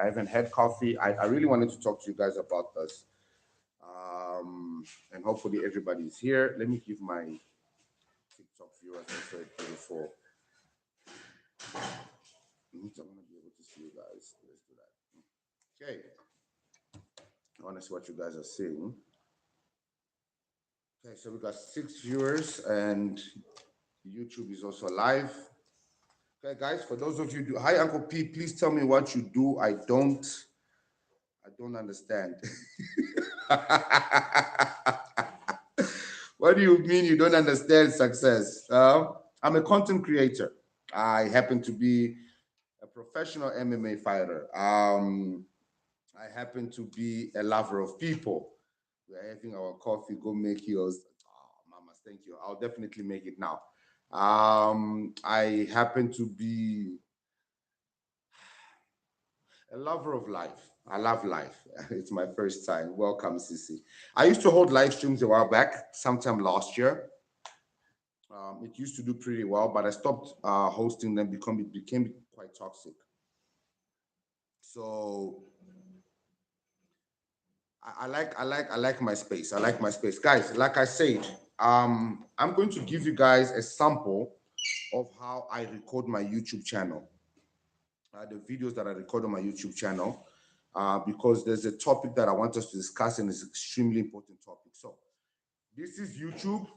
I haven't had coffee. I really wanted to talk to you guys about this. And hopefully everybody's here. Let me give my TikTok viewers also a 34. I want to be able to see you guys. Let's do that. Okay. I want to see what you guys are seeing. Okay, so we got 6 viewers and YouTube is also live. Okay, guys, for those of you do, hi Uncle P, please tell me what you do. I don't understand. What do you mean you don't understand success? I'm a content creator. I happen to be a professional MMA fighter. I happen to be a lover of people. We're having our coffee. Go make yours. Oh, mamas, thank you. I'll definitely make it now. I happen to be a lover of life. I love life. It's my first time. Welcome, Sissy. I used to hold live streams a while back, sometime last year. It used to do pretty well, but I stopped hosting them because it became quite toxic. So I like my space. I like my space, guys. Like I said, I'm going to give you guys a sample of how I record my YouTube channel. The videos that I record on my YouTube channel, because there's a topic that I want us to discuss, and it's an extremely important topic. So this is YouTube.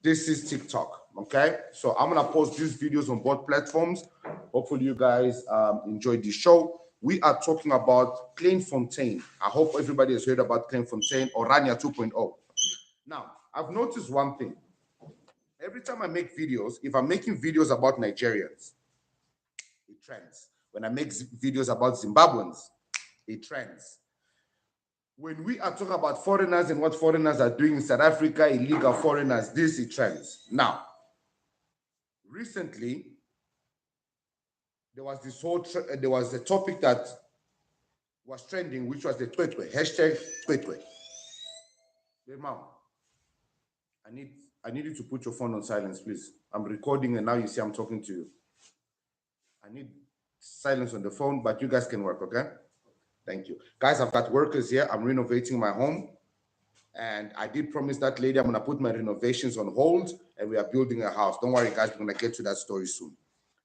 This is TikTok. Okay, so I'm gonna post these videos on both platforms. Hopefully, you guys enjoyed the show. We are talking about Kleinfontein. I hope everybody has heard about Kleinfontein or Orania 2.0. Now, I've noticed one thing. Every time I make videos, if I'm making videos about Nigerians, it trends. When I make videos about Zimbabweans, it trends. When we are talking about foreigners and what foreigners are doing in South Africa, illegal foreigners, this it trends. Now, recently, there was there was a topic that was trending, which was the Twetwe, hashtag Twetwe. Mom, I need you to put your phone on silence, please. I'm recording and now you see I'm talking to you. I need silence on the phone, but you guys can work, okay? Thank you. Guys, I've got workers here. I'm renovating my home. And I did promise that lady I'm going to put my renovations on hold and we are building a house. Don't worry, guys. We're going to get to that story soon.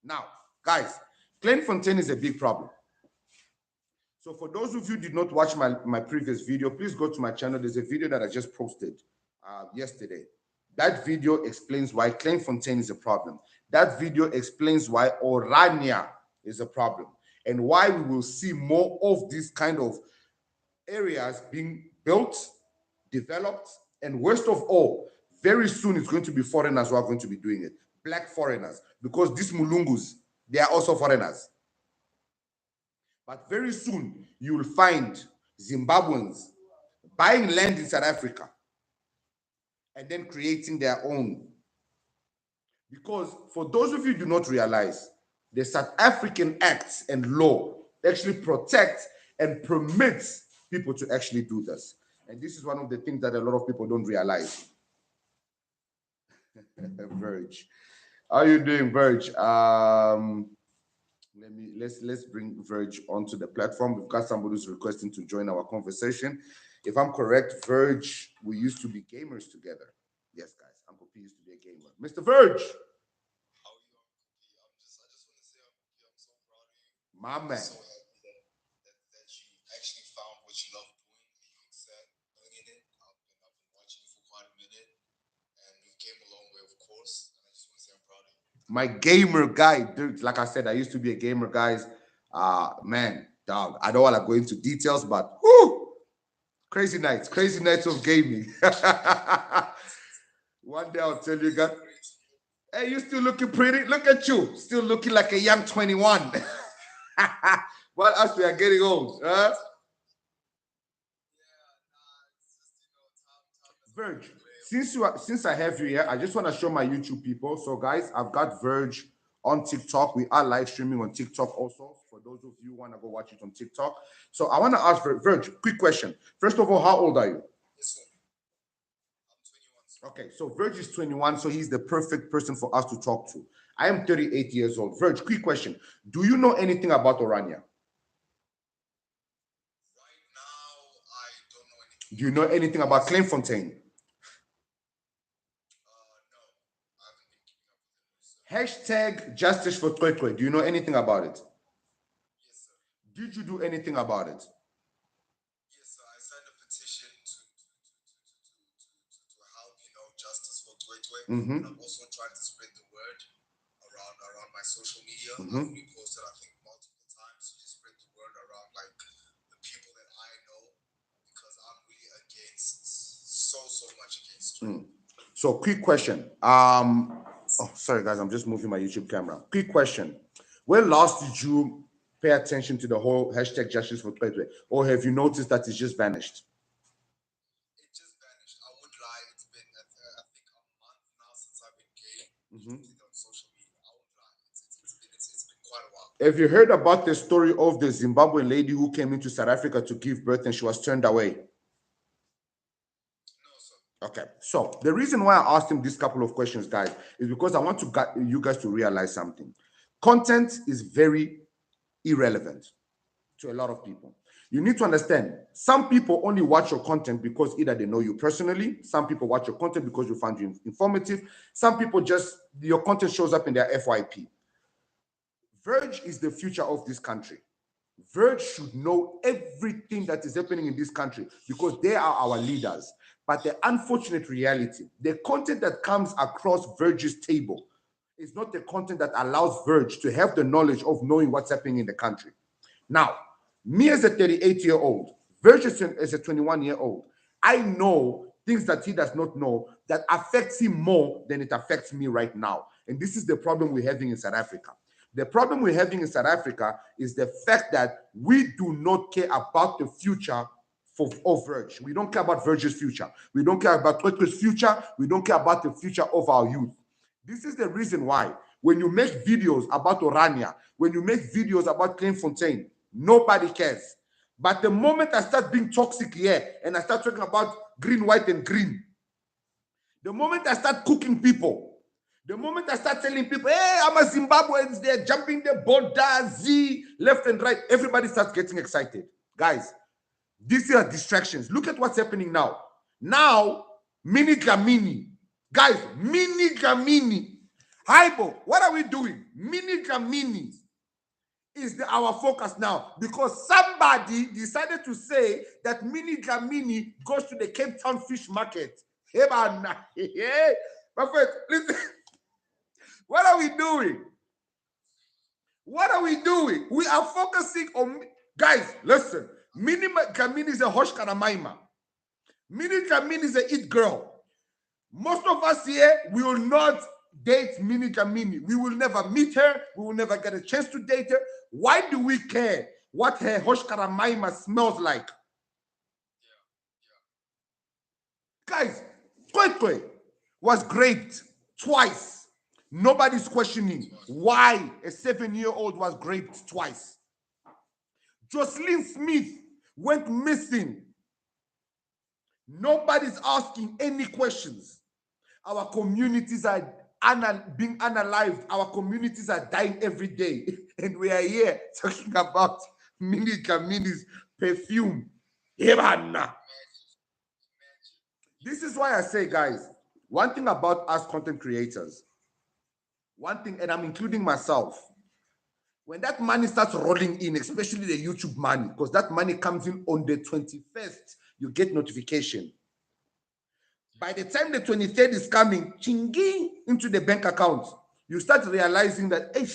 Now, guys, Kleinfontein is a big problem. So for those of you who did not watch my previous video, please go to my channel. There's a video that I just posted yesterday. That video explains why Kleinfontein is a problem. That video explains why Orania is a problem and why we will see more of these kind of areas being built, developed, and worst of all, very soon it's going to be foreigners who are going to be doing it. Black foreigners, because these Mulungus, they are also foreigners. But very soon, you will find Zimbabweans buying land in South Africa and then creating their own. Because for those of you who do not realize, the South African acts and law actually protect and permits people to actually do this. And this is one of the things that a lot of people don't realize. Verge. How are you doing, Verge? Let's bring Verge onto the platform. We've got somebody who's requesting to join our conversation. If I'm correct, Verge, we used to be gamers together. Yes, guys, Uncle P used to be a gamer. Mr. Verge. How are you, Uncle P? I just want to say, Uncle P, I'm so proud of you. My man. I'm so happy that you actually found what you love doing and you excel in it. I've been watching you for quite a minute, and you came a long way, of course. And I just want to say I'm proud of you. My gamer guy, dude, like I said, I used to be a gamer, guys. Man, dog, I don't want to go into details, but whoo, crazy nights of gaming. One day I'll tell you guys, hey, you still looking pretty? Look at you, still looking like a young 21. Well, us, we are getting old, huh? Verge, since I have you here, I just want to show my YouTube people. So, guys, I've got Verge on TikTok. We are live streaming on TikTok also. For those of you who want to go watch it on TikTok. So, I want to ask Verge, quick question. First of all, how old are you? Yes, sir. I'm 21. Okay, so Verge is 21, so he's the perfect person for us to talk to. I am 38 years old. Verge, quick question. Do you know anything about Orania? Do you know anything about Kleinfontein? No, I haven't been keeping up with the news, sir. Hashtag justice for Twetwe. Do you know anything about it? Yes, sir. Did you do anything about it? Yes, sir. I signed a petition to help, justice for Twetwe. Mm-hmm. And I'm also trying to spread the word around my social media. Mm-hmm. I've reposted, I think, multiple times to just spread the word around like the people that I know, because I'm really against so much against it. So quick question. Oh, sorry guys, I'm just moving my YouTube camera. Quick question. When last did you pay attention to the whole hashtag justice for Twetwe? Or have you noticed that it's just vanished? It just vanished. I would lie. It's been, I think, a month now since I've been gay on social media. I would lie. It's been quite a while. Have you heard about the story of the Zimbabwean lady who came into South Africa to give birth and she was turned away? No, sir. Okay, so the reason why I asked him these couple of questions, guys, is because I want you guys to realize something. Content is very irrelevant to a lot of people. You need to understand, some people only watch your content because either they know you personally, some people watch your content because you find you informative, some people just, your content shows up in their FYP. Verge is the future of this country. Verge should know everything that is happening in this country because they are our leaders. But the unfortunate reality, the content that comes across Verge's table is not the content that allows Verge to have the knowledge of knowing what's happening in the country. Now, me as a 38-year-old, Verge as a 21-year-old, I know things that he does not know that affects him more than it affects me right now. And this is the problem we're having in South Africa. The problem we're having in South Africa is the fact that we do not care about the future of Verge. We don't care about Verge's future. We don't care about Twetwe's future. We don't care about the future of our youth. This is the reason why when you make videos about Orania, when you make videos about Kleinfontein, nobody cares. But the moment I start being toxic here and I start talking about green, white, and green, the moment I start cooking people, the moment I start telling people, hey, I'm a Zimbabwean, they're jumping the border, Z, left and right, everybody starts getting excited. Guys, these are distractions. Look at what's happening now. Now, Mini Gamini. Guys, Mini Gamini. Haibo, what are we doing? Mini Gamini is our focus now because somebody decided to say that Mini Gamini goes to the Cape Town fish market. Hey, man. Hey, my friend, listen. What are we doing? What are we doing? We are focusing on, guys, listen. Mini Gamini is a Hosh Karamaima. Mini Gamini is a it girl. Most of us here will not date Mini Gamini. We will never meet her. We will never get a chance to date her. Why do we care what her Hosh Karamaima smells like? Guys, Twetwe was raped twice. Nobody's questioning why a 7-year-old was raped twice. Jocelyn Smith went missing. Nobody's asking any questions. Our communities are being unalived. Our communities are dying every day. And we are here talking about Mini Gamini's perfume. This is why I say, guys, one thing about us content creators, one thing, and I'm including myself, when that money starts rolling in, especially the YouTube money, because that money comes in on the 21st, you get notification. By the time the 23rd is coming, chingy into the bank account, you start realizing that, hey,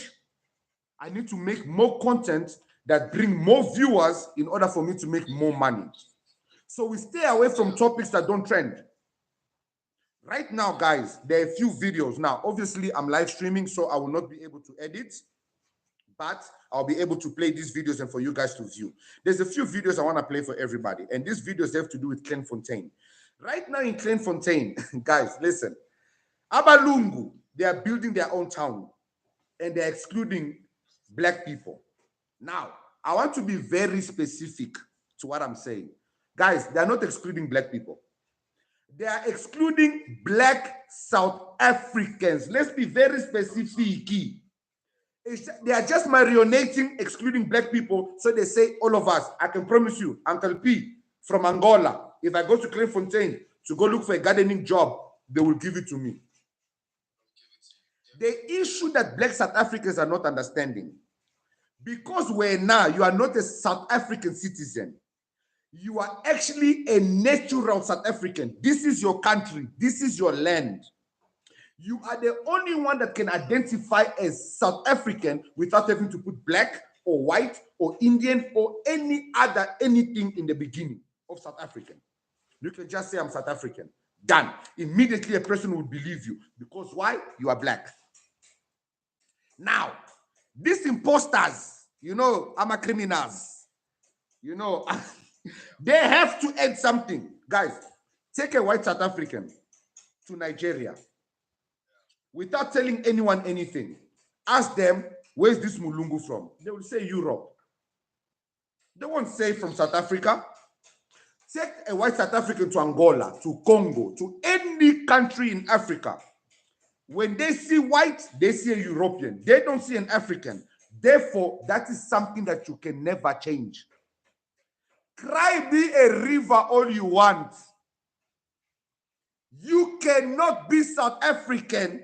I need to make more content that bring more viewers in order for me to make more money. So we stay away from topics that don't trend. Right now, guys, there are a few videos. Now, obviously, I'm live streaming, so I will not be able to edit, but I'll be able to play these videos and for you guys to view. There's a few videos I want to play for everybody, and these videos have to do with Kleinfontein. Right now in Kleinfontein, guys, listen. Abalungu, they are building their own town, and they're excluding black people. Now, I want to be very specific to what I'm saying. Guys, they're not excluding black people. They are excluding black South Africans. Let's be very specific. They are just marionating, excluding black people. So they say, all of us, I can promise you, Uncle P from Angola, If I go to Kleinfontein to go look for a gardening job, they will give it to me. The issue that Black South Africans are not understanding, because you are not a South African citizen. You are actually a natural South African. This is your country. This is your land. You are the only one that can identify as South African without having to put black or white or Indian or anything in the beginning of South African. You can just say, I'm South African. Done. Immediately a person will believe you. Because why? You are black. Now, these imposters, I'm a criminals. They have to add something. Guys, take a white South African to Nigeria without telling anyone anything. Ask them, where's this Mulungu from? They will say Europe. They won't say from South Africa. Take a white South African to Angola, to Congo, to any country in Africa. When they see white, they see a European. They don't see an African. Therefore, that is something that you can never change. Cry be a river all you want. You cannot be South African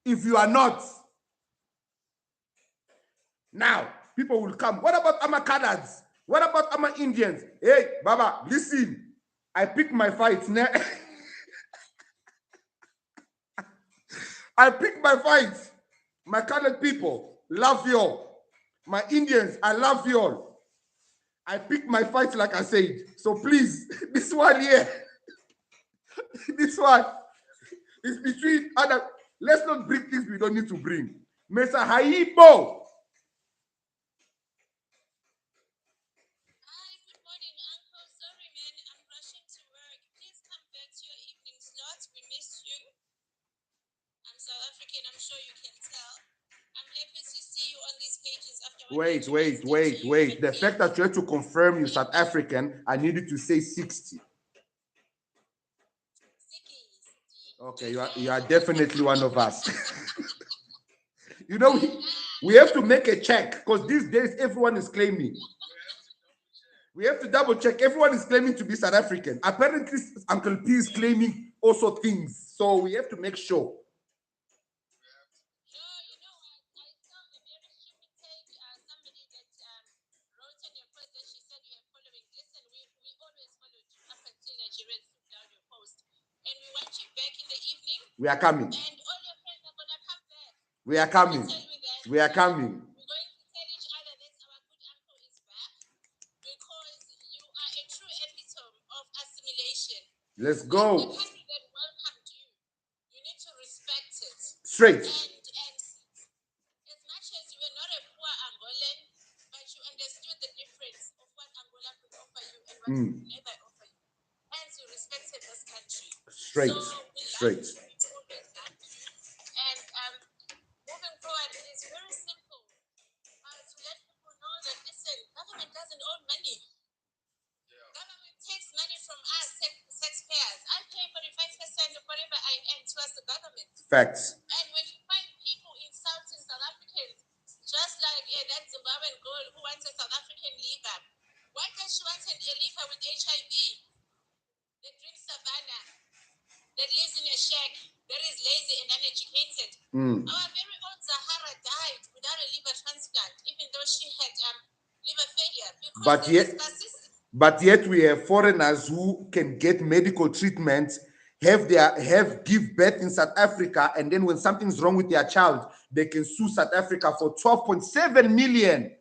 if you are not. Now, people will come. What about Amakadas? What about Ama Indians? Hey, Baba, listen. I pick my fights. I pick my fights. My colored people, love you all. My Indians, I love you all. I pick my fights like I said. So please, this one here, this one is between other. Let's not bring things we don't need to bring. Mesa Haibo. Wait. The fact that you have to confirm you're South African, I need you to say 60. Okay, you are definitely one of us. We have to make a check because these days everyone is claiming. We have to double check. Everyone is claiming to be South African. Apparently, Uncle P is claiming also things. So we have to make sure. We are coming. And all your friends are gonna come back. We are coming. We are coming. We're going to tell each other that our good uncle is back because you are a true epitome of assimilation. Let's go. The country that welcomed you, you need to respect it. Straight. And as much as you were not a poor Angolan, but you understood the difference of what Angola could offer you and what it could never offer you. Hence, you respected this country. Straight. So straight. Moving forward, it is very simple to let people know that, listen, government doesn't own money. Yeah. Government takes money from us, taxpayers. I pay 45% of whatever I earn towards the government. Facts. And when you find people insulting South Africans, just like that Zimbabwean girl who wants a South African liver, why does she want a liver with HIV? That drinks savannah, that lives in a shack, that is lazy and uneducated. Our very own Zahara died without a liver transplant, even though she had liver failure. But yet we have foreigners who can get medical treatment, give birth in South Africa, and then when something's wrong with their child, they can sue South Africa for 12.7 million.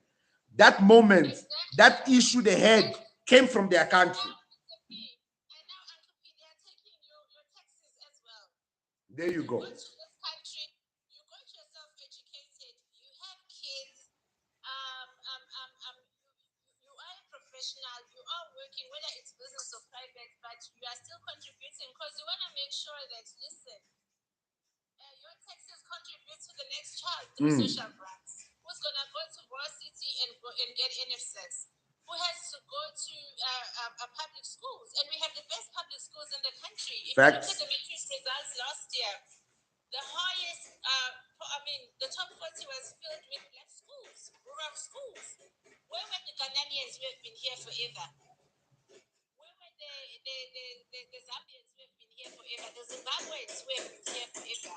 That moment, that issue they had came from their country. There you go. You go to this country, you got yourself educated, you have kids, you are a professional, you are working, whether it's business or private, but you are still contributing because you want to make sure that, listen, your taxes contribute to the next child through social grants. Who's going to go to varsity and get NSS? Who has to go to public schools? And we have the best public schools in the country. If you look at the matric results last year, the highest, the top 40 was filled with black schools, rural schools. Where were the Ghanaians who have been here forever? Where were the Zambians who have been here forever, the Zimbabweans who have been here forever.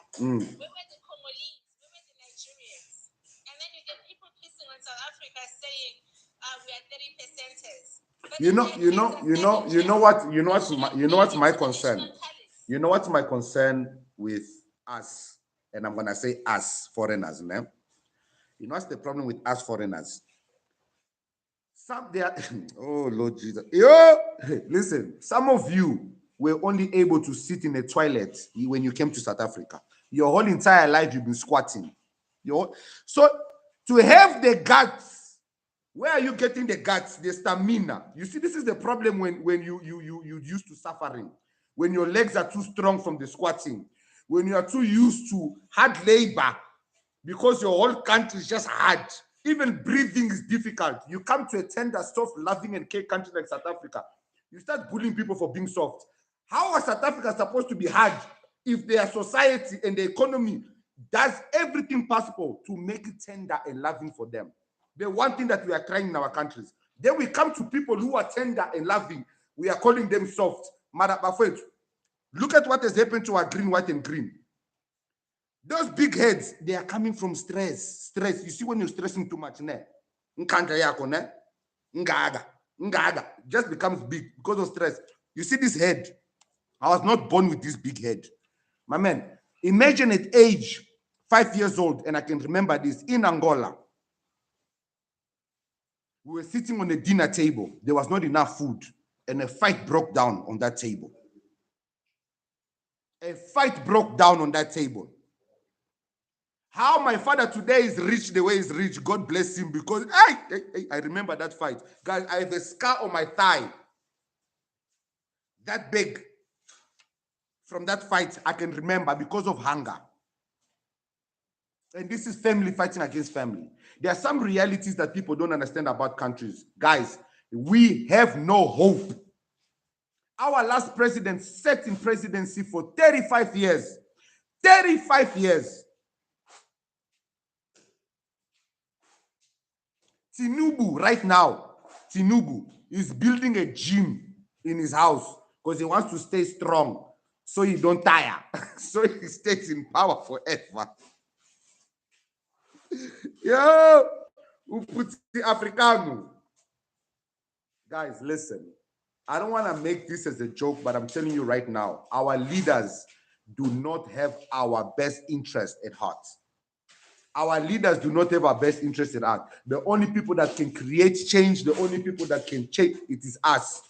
Where were the Congolese? Where were the Nigerians? And then you get people pissing on South Africa saying we are 30%ers. What's my concern? You know what's my concern with us, and I'm gonna say us foreigners, man. You know what's the problem with us foreigners? Some they are, oh Lord Jesus. Yo, listen, some of you were only able to sit in a toilet when you came to South Africa. Your whole entire life you've been squatting. So to have the guts, where are you getting the guts, the stamina? You see, this is the problem when you used to suffering, when your legs are too strong from the squatting, when you are too used to hard labor, because your whole country is just hard. Even breathing is difficult. You come to a tender, soft, loving, and care country like South Africa, you start bullying people for being soft. How is South Africa supposed to be hard if their society and the economy does everything possible to make it tender and loving for them? The one thing that we are trying in our countries. Then we come to people who are tender and loving. We are calling them soft. Look at what has happened to our green, white, and green. Those big heads, they are coming from stress. Stress. You see, when you're stressing too much, just becomes big because of stress. You see this head. I was not born with this big head. My man, imagine at age 5 years old, and I can remember this, in Angola. We were sitting on a dinner table. There was not enough food, and a fight broke down on that table. A fight broke down on that table. How my father today is rich the way he's rich, God bless him, because I remember that fight. Guys, I have a scar on my thigh. That big. From that fight, I can remember because of hunger. And this is family fighting against family. There are some realities that people don't understand about countries. Guys, we have no hope. Our last president sat in presidency for 35 years. 35 years. Tinubu, right now, Tinubu is building a gym in his house because he wants to stay strong so he don't tire. So he stays in power forever. Yo, who puts the Africano? Guys, listen. I don't want to make this as a joke, but I'm telling you right now, our leaders do not have our best interest at heart. Our leaders do not have our best interest at heart. The only people that can create change, the only people that can change, it is us.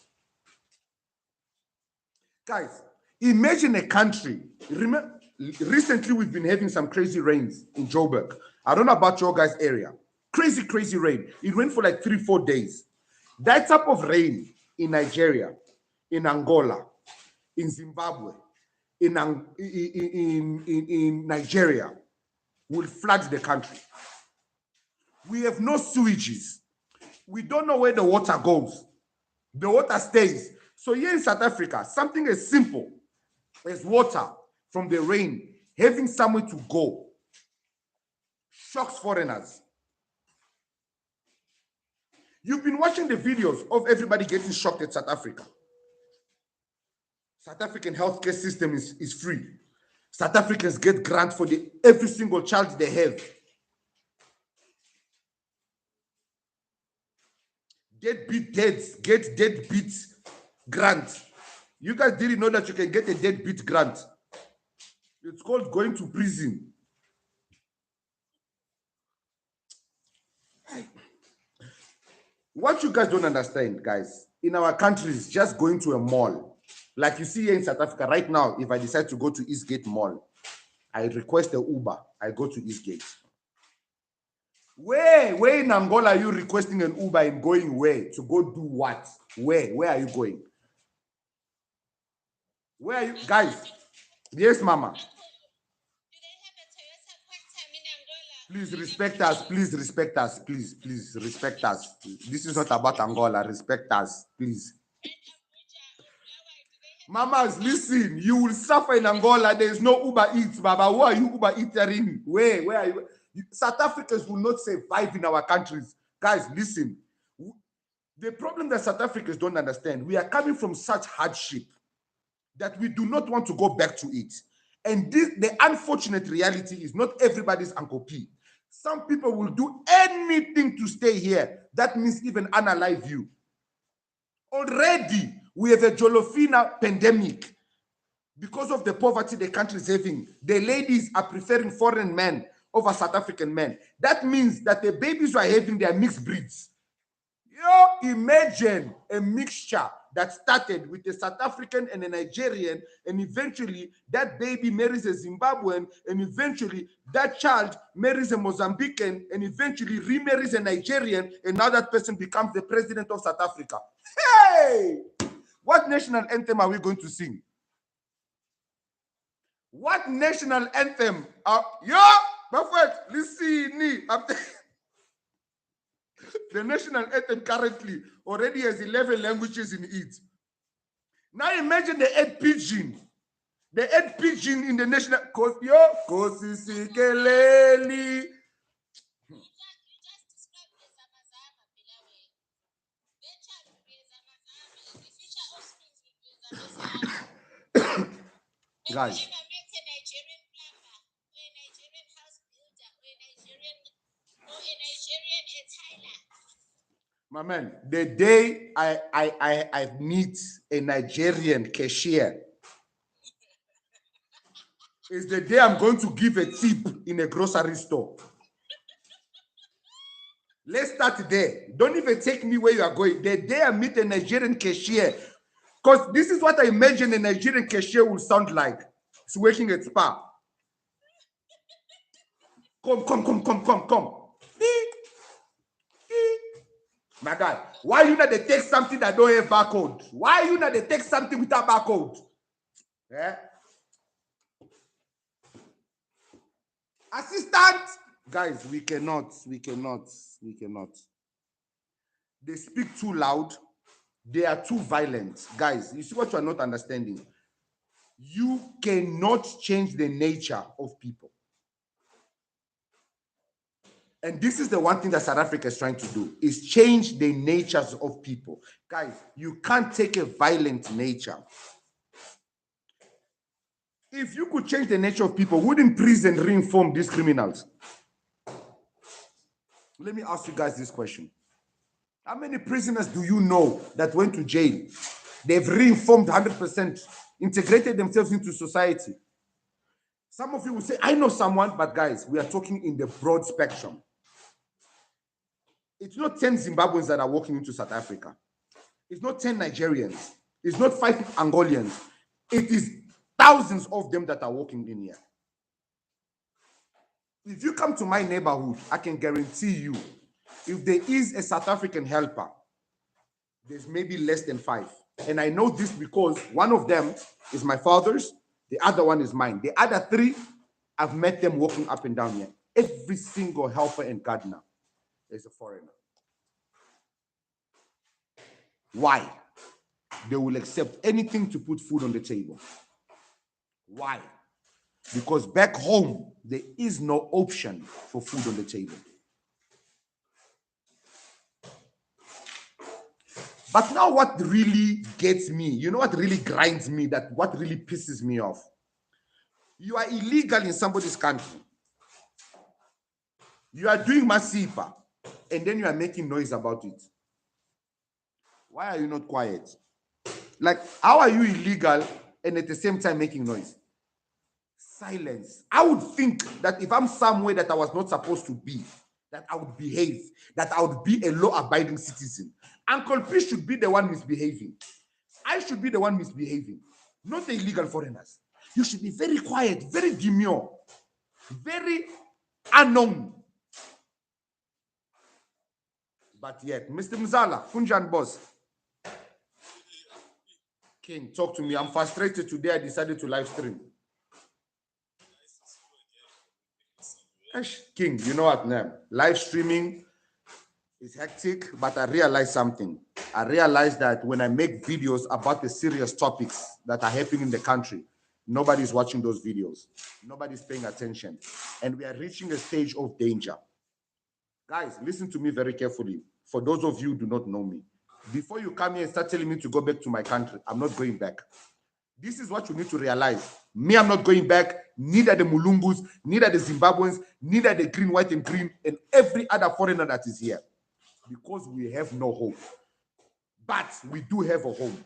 Guys, imagine a country. Remember, recently we've been having some crazy rains in Joburg. I don't know about your guys' area. Crazy, crazy rain. It rained for like 3-4 days. That type of rain in Nigeria, in Angola, in Zimbabwe, in Nigeria, will flood the country. We have no sewages. We don't know where the water goes. The water stays. So here in South Africa, something as simple as water from the rain, having somewhere to go, shocks foreigners. You've been watching the videos of everybody getting shocked at South Africa. South African healthcare system is free. South Africans get grants for every single child they have. Get deadbeat grant. You guys didn't know that you can get a deadbeat grant. It's called going to prison. What you guys don't understand, guys, in our countries, just going to a mall, like you see here in South Africa right now, if I decide to go to Eastgate Mall, I request a Uber, I go to Eastgate. Where in Angola are you requesting an Uber and going where? To go do what? Where are you going? Where are you? Guys, yes, Mama. Please respect us. Please respect us. Please respect us. This is not about Angola. Respect us, please. Mamas, listen. You will suffer in Angola. There is no Uber Eats, Baba. Who are you Uber Eating? Where are you? South Africans will not survive in our countries. Guys, listen. The problem that South Africans don't understand, we are coming from such hardship that we do not want to go back to it. And the unfortunate reality is not everybody's Uncle P. Some people will do anything to stay here. That means even unalive you. Already, we have a Jolofina pandemic. Because of the poverty the country is having, the ladies are preferring foreign men over South African men. That means that the babies who are having, they are mixed breeds. You imagine a mixture that started with a South African and a Nigerian, and eventually that baby marries a Zimbabwean, and eventually that child marries a Mozambican, and eventually remarries a Nigerian, and now that person becomes the president of South Africa. Hey! What national anthem are we going to sing? What national anthem? Perfect. Listen, the national anthem currently already has 11 languages in it. Now imagine the 8 pidgin. The 8 pidgin in the national. Kosi Sikeleli. Guys. My man, the day I meet a Nigerian cashier is the day I'm going to give a tip in a grocery store. Let's start there. Don't even take me where you are going. The day I meet a Nigerian cashier, because this is what I imagine a Nigerian cashier will sound like. It's working at Spa. Come. My God, why you not they take something that don't have barcode? Why you not they take something without barcode? Yeah. Assistant, guys, we cannot. They speak too loud. They are too violent. Guys, you see what you are not understanding? You cannot change the nature of people. And this is the one thing that South Africa is trying to do, is change the natures of people. Guys, you can't take a violent nature. If you could change the nature of people, wouldn't prison reinform these criminals? Let me ask you guys this question. How many prisoners do you know that went to jail? They've reinformed 100%, integrated themselves into society. Some of you will say, I know someone, but guys, we are talking in the broad spectrum. It's not 10 Zimbabweans that are walking into South Africa. It's not 10 Nigerians. It's not 5 Angolians. It is thousands of them that are walking in here. If you come to my neighborhood, I can guarantee you, if there is a South African helper, there's maybe less than 5. And I know this because one of them is my father's, the other one is mine. The other 3, I've met them walking up and down here. Every single helper and gardener is a foreigner. Why? They will accept anything to put food on the table. Why? Because back home, there is no option for food on the table. But now what really gets me, you know what really grinds me, that what really pisses me off? You are illegal in somebody's country. You are doing masipa, and then you are making noise about it. Why are you not quiet? Like, how are you illegal and at the same time making noise? Silence. I would think that if I'm somewhere that I was not supposed to be, that I would behave, that I would be a law-abiding citizen. Uncle P should be the one misbehaving. I should be the one misbehaving, not the illegal foreigners. You should be very quiet, very demure, very unknown. But yet, Mr. Mzala, Kunjan boss. King, talk to me. I'm frustrated today. I decided to live stream. King, you know what, man? Live streaming is hectic, but I realized something. I realized that when I make videos about the serious topics that are happening in the country, nobody's watching those videos. Nobody's paying attention. And we are reaching a stage of danger. Guys, listen to me very carefully. For those of you who do not know me, Before you come here and start telling me to go back to my country, I'm not going back. This is what you need to realize. Me, I'm not going back. Neither the Mulungus, neither the Zimbabweans, neither the green, white, and green, and every other foreigner that is here. Because we have no home. But we do have a home.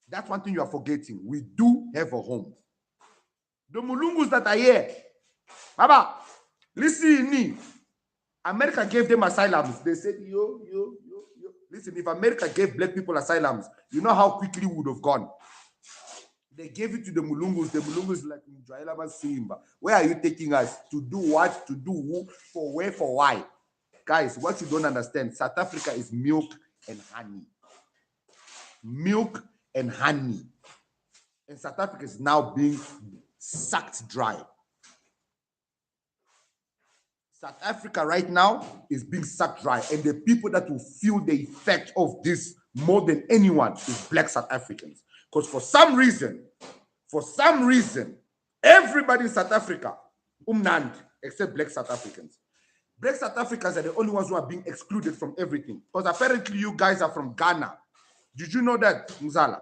That's one thing you are forgetting. We do have a home. The Mulungus that are here, Baba, listen me. America gave them asylums. They said, yo. Listen, if America gave black people asylums, you know how quickly we would have gone. They gave it to the Mulungus. The Mulungus like, Simba. Where are you taking us? To do what? To do who? For where? For why? Guys, what you don't understand, South Africa is milk and honey. Milk and honey. And South Africa is now being sucked dry. South Africa right now is being sucked dry. And the people that will feel the effect of this more than anyone is black South Africans. Because for some reason, everybody in South Africa, except black South Africans. Black South Africans are the only ones who are being excluded from everything. Because apparently you guys are from Ghana. Did you know that, Mzala?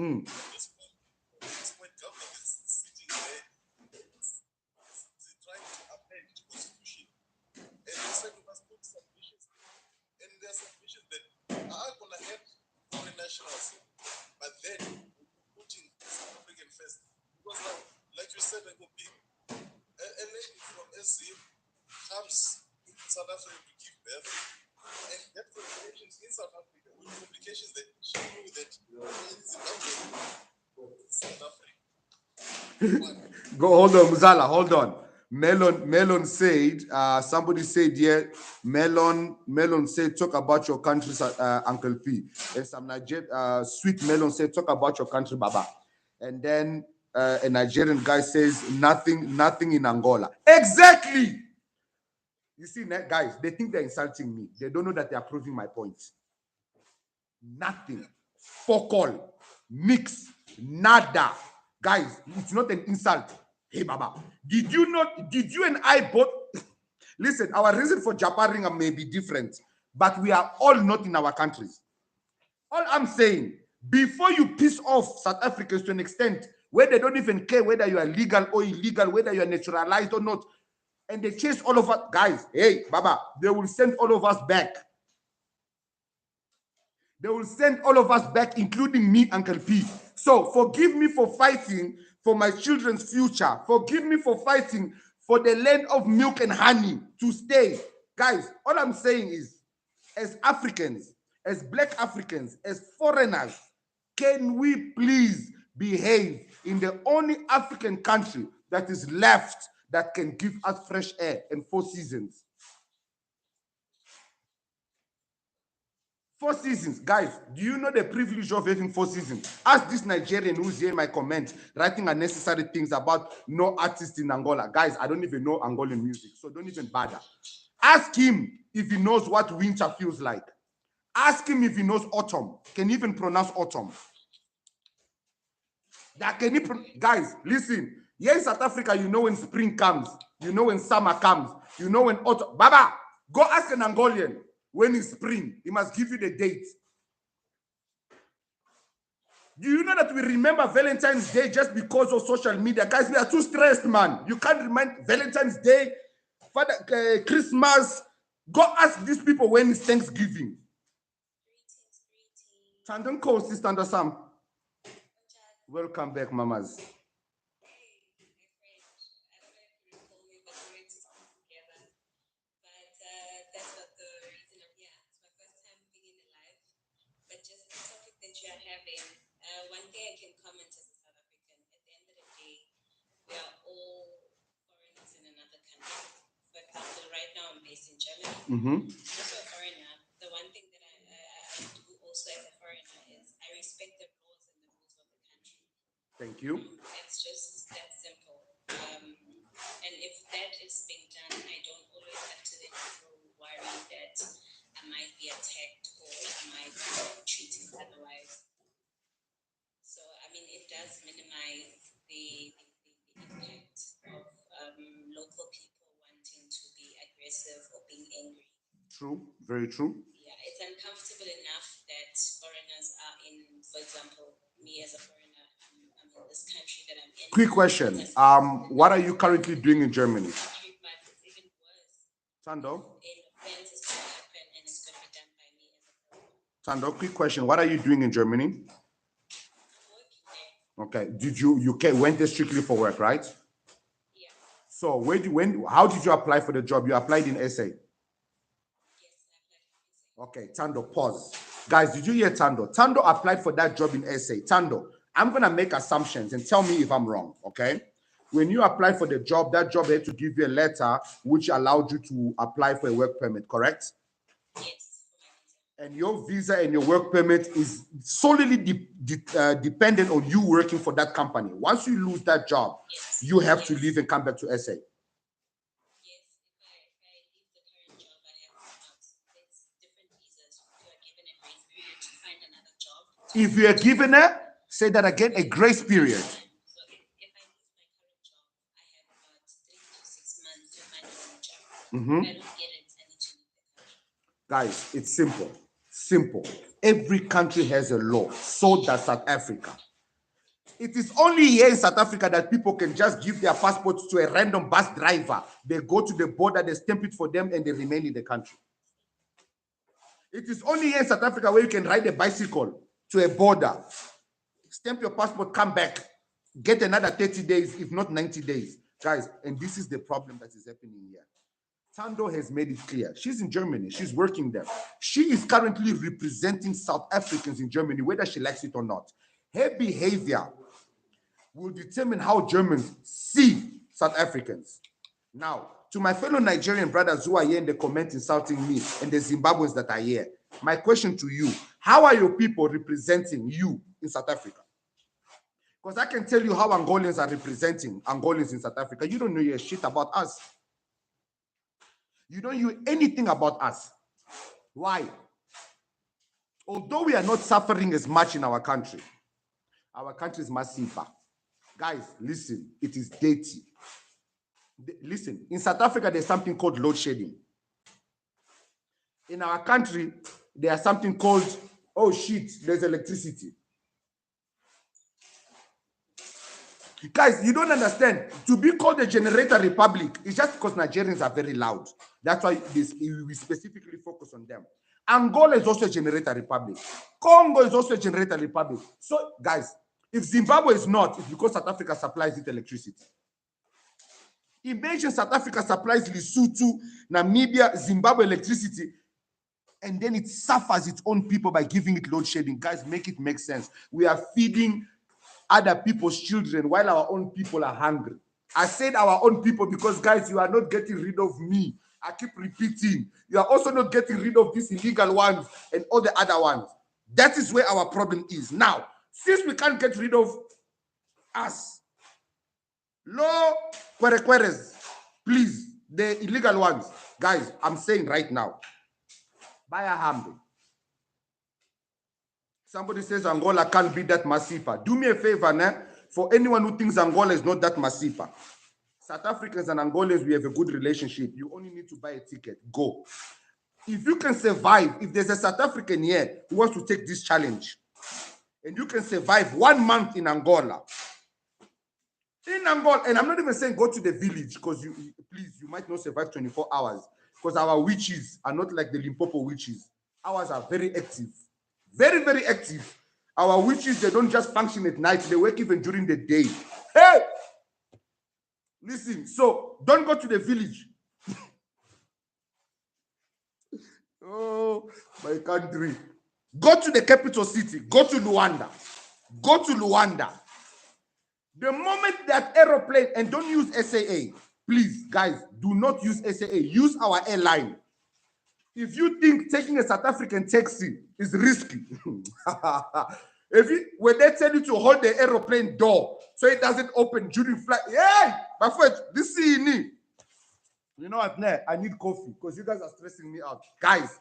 This point government is sitting there trying to amend the constitution. And it's like we must put some visions. And there are some visions that are going to help foreign nationals. But then we're putting South African first. Because like you said, like, a lady from SC comes in South Africa to give birth and get complications in South Africa. With complications that she knew that in Zimbabwe, South Africa. Go, hold on, Muzala, hold on. Melon said, somebody said, yeah, Melon said, talk about your country, Uncle P. And some Sweet Melon said, talk about your country, Baba. And then a Nigerian guy says, nothing in Angola. Exactly. You see, guys, they think they're insulting me. They don't know that they are proving my point. Nothing. Focal. Mix. Nada. Guys, it's not an insult. Hey, Baba. Did you and I both... Listen, our reason for japaring may be different, but we are all not in our countries. All I'm saying, before you piss off South Africans to an extent where they don't even care whether you are legal or illegal, whether you are naturalized or not, and they chase all of us, guys, hey, Baba, they will send all of us back. They will send all of us back, including me, Uncle P. So forgive me for fighting for my children's future. Forgive me for fighting for the land of milk and honey to stay. Guys, all I'm saying is, as Africans, as black Africans, as foreigners, can we please behave in the only African country that is left that can give us fresh air and 4 seasons? 4 seasons. Guys, do you know the privilege of having 4 seasons? Ask this Nigerian who's here in my comment, writing unnecessary things about no artist in Angola. Guys, I don't even know Angolan music, so don't even bother. Ask him if he knows what winter feels like. Ask him if he knows autumn. Can he even pronounce autumn? Guys, listen. Here in South Africa, you know when spring comes. You know when summer comes. You know when autumn. Baba, go ask an Angolian when it's spring. He must give you the date. Do you know that we remember Valentine's Day just because of social media? Guys, we are too stressed, man. You can't remind Valentine's Day, Christmas. Go ask these people when it's Thanksgiving. Tandon Ko, Sister Sam. Welcome back, mamas. One thing I can comment as a South African, at the end of the day, we are all foreigners in another country. For example, right now I'm based in Germany. Also a foreigner. The one thing that I do also as a foreigner is I respect the laws and the rules of the country. Thank you. It's just that simple. And if that is being done, I don't always have to then worry that I might be attacked or I might be treated otherwise. So, I mean, it does minimize the aggressive or being angry. True, very true. Yeah, it's uncomfortable enough that foreigners are in, for example, me as a foreigner, I'm in this country that I'm in. Quick question. What are you currently doing in Germany? But it's even worse. Tando? An offense is going to happen and it's going to be done by me as a foreigner. Tando, quick question. What are you doing in Germany? I'm working there. Okay. Did you went there strictly for work, right? Yeah. So how did you apply for the job? You applied in SA. Yes, I applied. Okay, Tando, pause. Guys, did you hear Tando? Tando applied for that job in SA. Tando, I'm going to make assumptions and tell me if I'm wrong, okay? When you applied for the job, that job had to give you a letter which allowed you to apply for a work permit, correct? Yes. And your visa and your work permit is solely dependent on you working for that company. Once you lose that job, Yes. you have to leave and come back to SA. Yes, if I leave the current job, I have it's different visas. You are given a grace period to find another job. If you are given say that again, a grace period. So if I lose my current job, I have about 3 to 6 months to find another job. If I don't get it, I need to leave the country. Guys, it's simple. Simple. Every country has a law. So does South Africa. It is only here in South Africa that people can just give their passports to a random bus driver. They go to the border, they stamp it for them, and they remain in the country. It is only here in South Africa where you can ride a bicycle to a border, stamp your passport, come back, get another 30 days, if not 90 days. Guys, and this is the problem that is happening here. Tando has made it clear. She's in Germany. She's working there. She is currently representing South Africans in Germany, whether she likes it or not. Her behavior will determine how Germans see South Africans. Now, to my fellow Nigerian brothers who are here in the comments insulting me and the Zimbabweans that are here, my question to you, how are your people representing you in South Africa? Because I can tell you how Angolans are representing Angolans in South Africa. You don't know your shit about us. You don't know anything about us. Why? Although we are not suffering as much in our country is much simpler. Guys, listen, it is dirty. Listen, in South Africa, there's something called load shedding. In our country, there's something called, oh shit, there's electricity. Guys, you don't understand. To be called a generator republic is just because Nigerians are very loud. That's why we specifically focus on them. Angola is also a generator republic. Congo is also a generator republic. So, guys, if Zimbabwe is not, it's because South Africa supplies it electricity. Imagine South Africa supplies Lesotho, Namibia, Zimbabwe electricity, and then it suffers its own people by giving it load shedding. Guys, make it make sense. We are feeding other people's children while our own people are hungry. I said our own people because, guys, you are not getting rid of me. I keep repeating. You are also not getting rid of these illegal ones and all the other ones. That is where our problem is. Now, since we can't get rid of us, no querequeres, please, the illegal ones, guys, I'm saying right now, buy a hambe. Somebody says Angola can't be that Masipa. Do me a favor, nah? For anyone who thinks Angola is not that Masipa. South Africans and Angolans, we have a good relationship. You only need to buy a ticket. Go. If you can survive, if there's a South African here who wants to take this challenge, and you can survive 1 month in Angola, and I'm not even saying go to the village, because you might not survive 24 hours, because our witches are not like the Limpopo witches. Ours are very active. Very, very active. Our witches, they don't just function at night. They work even during the day. Hey! Listen, so don't go to the village. Oh, my country. Go to the capital city. Go to Luanda. Go to Luanda. The moment that aeroplane, and don't use SAA. Please, guys, do not use SAA. Use our airline. If you think taking a South African taxi is risky, when they tell you to hold the aeroplane door so it doesn't open during flight, hey, my friend, this is me. You know what? I need coffee because you guys are stressing me out. Guys,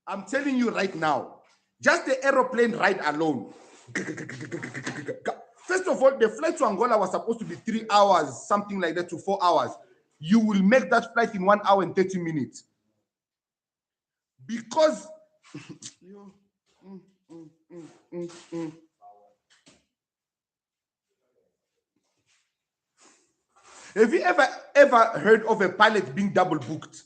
I'm telling you right now, just the aeroplane ride alone. First of all, the flight to Angola was supposed to be 3 hours, something like that, to 4 hours. you will make that flight in 1 hour and 30 minutes. Because have you ever heard of a pilot being double booked?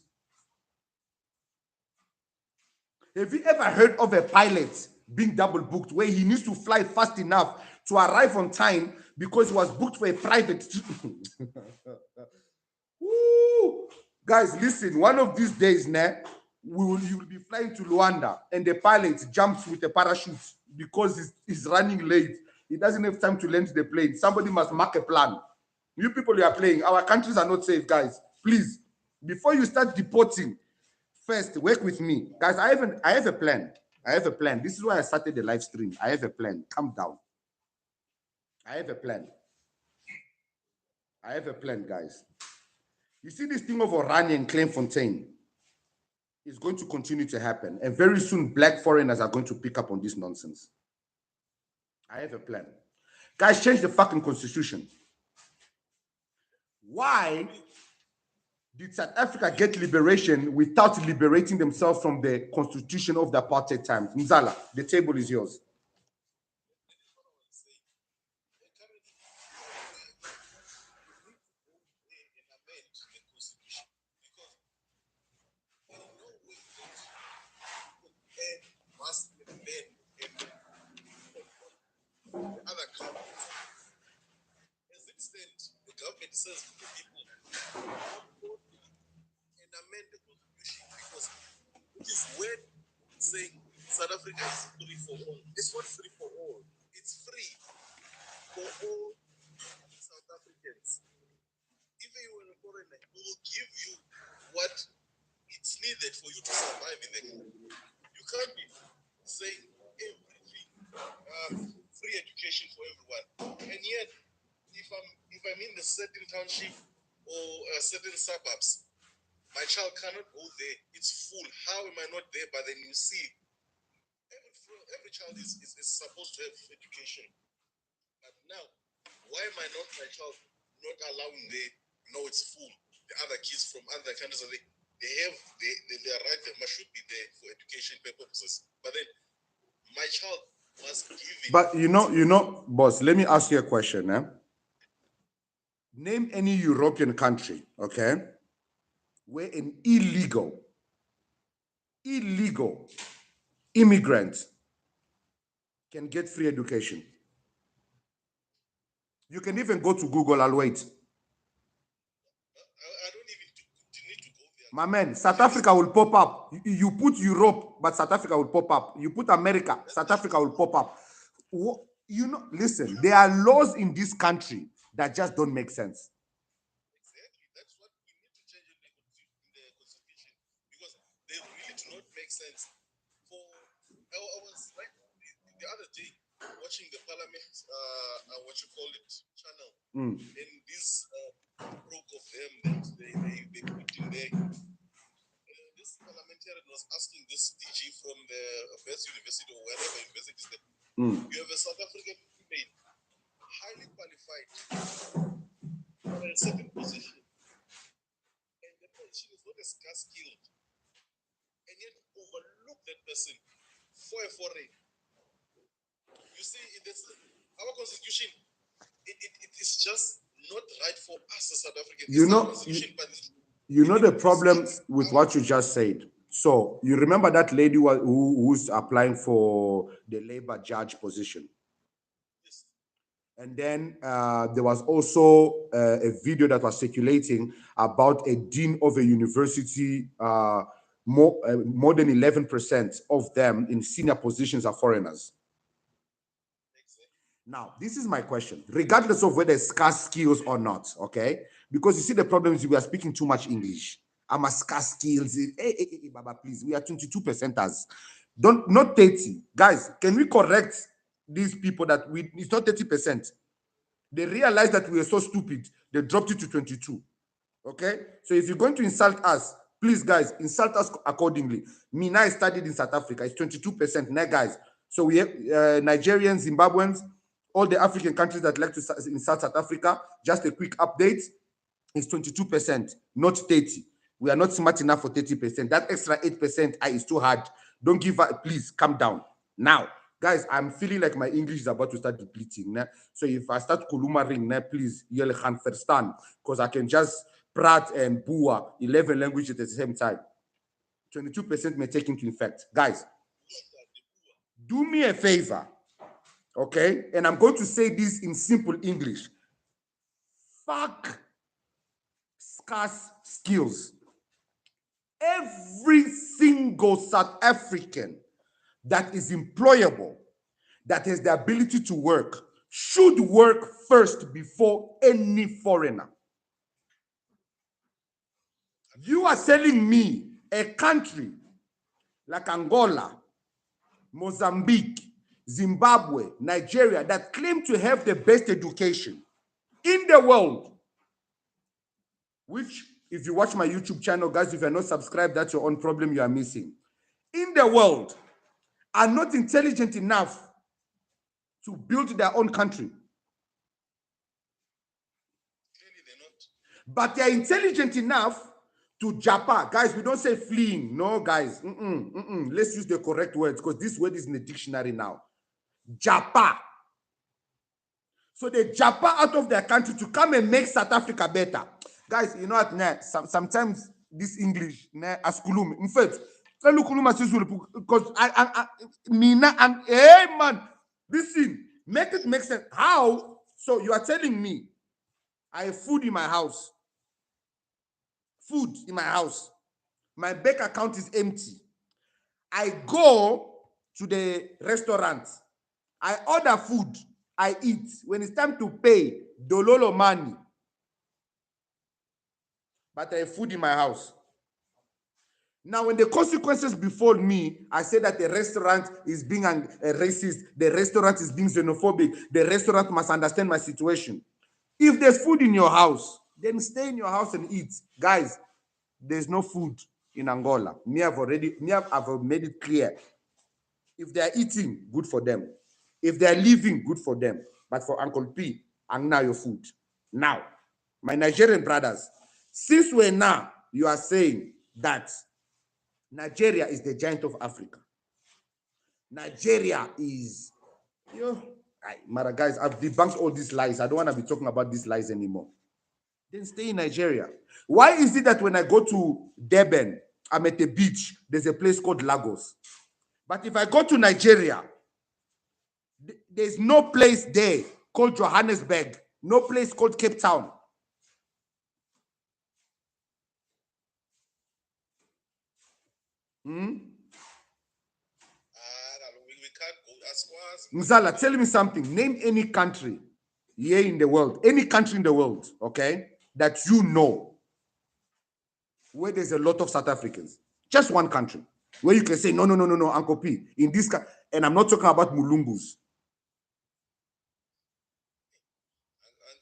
Have you ever heard of a pilot being double booked where he needs to fly fast enough to arrive on time because he was booked for a private? Woo! Guys, listen, one of these days, you will be flying to Luanda and the pilot jumps with a parachute because he's running late. He doesn't have time to land the plane. Somebody must mark a plan. You people you are playing, our countries are not safe, guys. Please, before you start deporting, first work with me. Guys, I have a plan. I have a plan. This is why I started the live stream. I have a plan. Calm down. I have a plan. I have a plan, guys. You see this thing of Orania and Kleinfontein is going to continue to happen. And very soon, black foreigners are going to pick up on this nonsense. I have a plan. Guys, change the fucking constitution. Why did South Africa get liberation without liberating themselves from the constitution of the apartheid times? Mzala, the table is yours. Other countries, as it stands, the government says to the people, and amend the constitution because it is when saying South Africa is free for all. It's not free for all. It's free for all South Africans. Even you are a foreigner, we will give you what it's needed for you to survive in the country. You can't be saying everything. Free education for everyone, and yet if I'm in the certain township or certain suburbs, my child cannot go there. It's full. How am I not there? But then you see, every child is supposed to have education. But now, why am I not my child not allowing there? No, it's full. The other kids from other countries, they are right there. Should be there for education purposes. But then my child. But you know, boss, let me ask you a question. Name any European country, okay, where an illegal immigrant can get free education. You can even go to Google. I'll wait. I don't even need to go there. My man, South Africa will pop up. You put Europe, but South Africa will pop up. You put America, South Africa will pop up. You know, listen, there are laws in this country that just don't make sense. Exactly. That's what we need to change in the constitution because they really do not make sense. I was like the other day watching the parliament, channel, and this group of them that they put in there. This parliamentarian was asking this DG from the best university or wherever university is there. You have a South African female, highly qualified for a certain position, and the position is not as skilled, and yet overlook that person for a foreign. You see, our constitution, it is just not right for us as South Africans. You know the problem with what you just said. So you remember that lady who's applying for the labor judge position. Yes. And then there was also a video that was circulating about a dean of a university. More than 11% of them in senior positions are foreigners. Now, this is my question, regardless of whether it's scarce skills or not, okay? Because you see, the problem is we are speaking too much English. I'm a scarce skills. Hey, Baba, please, we are 22%ers. Not 30. Guys, can we correct these people that it's not 30%? They realized that we are so stupid, they dropped it to 22. Okay? So if you're going to insult us, please, guys, insult us accordingly. Me, now I studied in South Africa. It's 22%. Now, guys, so we have Nigerians, Zimbabweans, all the African countries that like to insult South Africa. Just a quick update. is 22%, not 30. We are not smart enough for 30%. That extra 8% is too hard. Don't give up. Please calm down. Now, guys, I'm feeling like my English is about to start depleting. Né? So if I start kulumaring, né, please, you'll understand, because I can just prat and bua 11 languages at the same time. 22% may take into effect. Guys, do me a favor, okay? And I'm going to say this in simple English. Fuck scarce skills. Every single South African that is employable, that has the ability to work, should work first before any foreigner. You are telling me a country like Angola, Mozambique, Zimbabwe, Nigeria, that claim to have the best education in the world, which, if you watch my YouTube channel, guys, if you're not subscribed, that's your own problem you are missing, in the world, are not intelligent enough to build their own country. Clearly they're not. But they're intelligent enough to japa. Guys, we don't say fleeing. No, guys. Let's use the correct words, because this word is in the dictionary now. Japa. So they japa out of their country to come and make South Africa better. Guys, you know what? Nah, sometimes this English, nah, askulum. In fact, because Mina and hey man, listen, make it make sense. How? So you are telling me I have food in my house. Food in my house. My bank account is empty. I go to the restaurant. I order food. I eat. When it's time to pay, dololo money. But I have food in my house. Now, when the consequences befall me, I say that the restaurant is being racist, the restaurant is being xenophobic, the restaurant must understand my situation. If there's food in your house, then stay in your house and eat. Guys, there's no food in Angola. I've made it clear. If they're eating, good for them. If they're living, good for them. But for Uncle P, and now your food. Now, my Nigerian brothers, since when now you are saying that Nigeria is the giant of Africa, Nigeria is, guys, I've debunked all these lies. I don't want to be talking about these lies anymore. Then stay in Nigeria. Why is it that when I go to Durban, I'm at the beach, there's a place called Lagos? But if I go to Nigeria, there's no place there called Johannesburg, no place called Cape Town. We can't go as far as Mzala, tell me something. Name any country here in the world, any country in the world, okay, that you know where there's a lot of South Africans. Just one country where you can say, no, Uncle P, in this country, and I'm not talking about Mulungus.